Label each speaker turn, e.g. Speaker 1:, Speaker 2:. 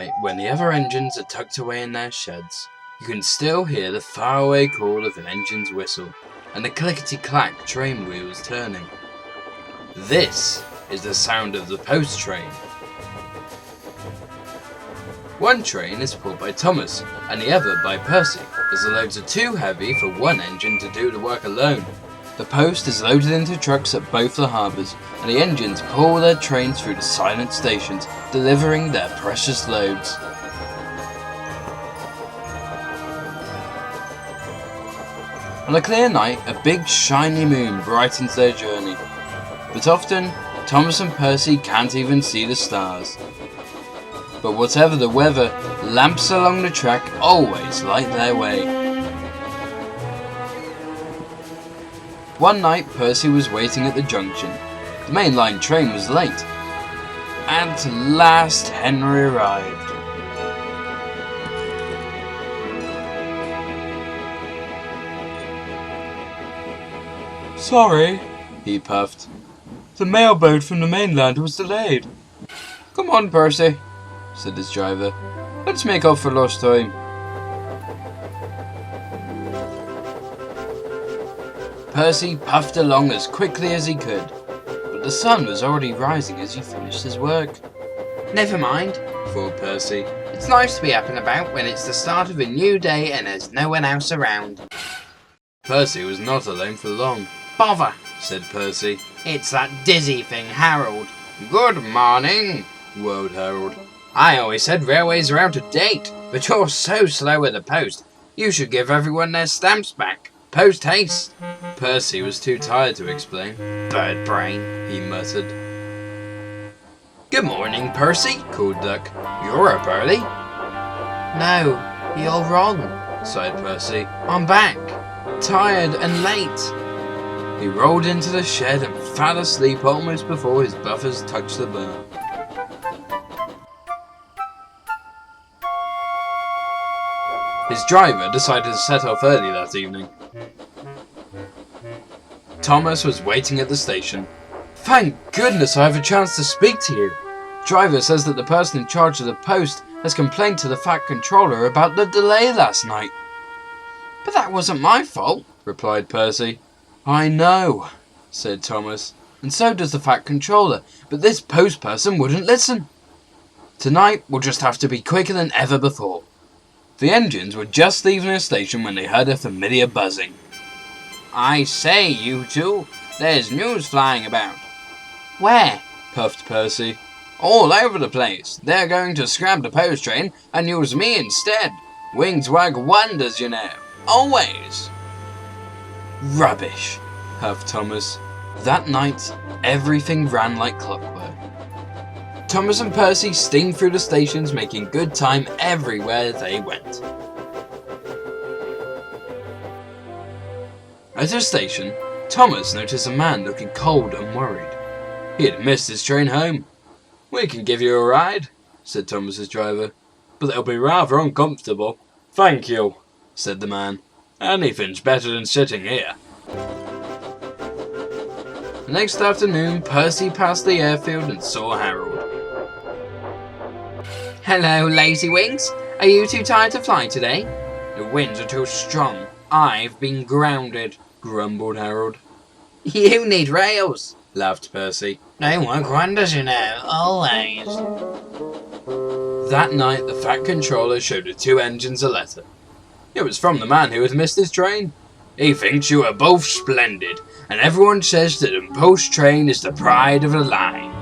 Speaker 1: night, when the other engines are tucked away in their sheds, you can still hear the faraway call of an engine's whistle and the clickety-clack train wheels turning. This is the sound of the post train. One train is pulled by Thomas and the other by Percy, as the loads are too heavy for one engine to do the work alone. The post is loaded into trucks at both the harbours, and the engines pull their trains through the silent stations, delivering their precious loads. On a clear night, a big shiny moon brightens their journey, but often Thomas and Percy can't even see the stars. But whatever the weather, lamps along the track always light their way. One night, Percy was waiting at the junction. The mainline train was late. At last, Henry arrived.
Speaker 2: Sorry, he puffed. The mailboat from the mainland was delayed.
Speaker 1: Come on, Percy, said his driver. Let's make up for lost time. Percy puffed along as quickly as he could, but the sun was already rising as he finished his work. Never mind, thought Percy. It's nice to be up and about when it's the start of a new day and there's no one else around. Percy was not alone for long. Bother, said Percy. It's that dizzy thing, Harold. Good morning, whirled Harold. I always said railways are out of date, but you're so slow with the post. You should give everyone their stamps back. Post haste. Percy was too tired to explain. Bird brain, he muttered. Good morning, Percy, called Duck. You're up early. No, you're wrong, sighed Percy. I'm back, tired and late. He rolled into the shed and fell asleep almost before his buffers touched the burn. His driver decided to set off early that evening. Thomas was waiting at the station. Thank goodness I have a chance to speak to you. Driver says that the person in charge of the post has complained to the Fat Controller about the delay last night. But that wasn't my fault, replied Percy. I know, said Thomas, and so does the Fat Controller, but this post person wouldn't listen. Tonight we'll just have to be quicker than ever before. The engines were just leaving the station when they heard a familiar buzzing. I say, you two, there's news flying about. Where? Puffed Percy. All over the place. They're going to scrap the post train and use me instead. Wings work wonders, you know. Always. Rubbish, huffed Thomas. That night, everything ran like clockwork. Thomas and Percy steamed through the stations, making good time everywhere they went. At a station, Thomas noticed a man looking cold and worried. He had missed his train home. We can give you a ride, said Thomas's driver, but it'll be rather uncomfortable. Thank you, said the man. Anything's better than sitting here. The next afternoon, Percy passed the airfield and saw Harold. Hello, lazy wings. Are you too tired to fly today? The winds are too strong. I've been grounded, grumbled Harold. You need rails, laughed Percy. They work wonders, you know, always. That night, the Fat Controller showed the two engines a letter. It was from the man who had missed his train. He thinks you are both splendid, and everyone says that the post train is the pride of the line.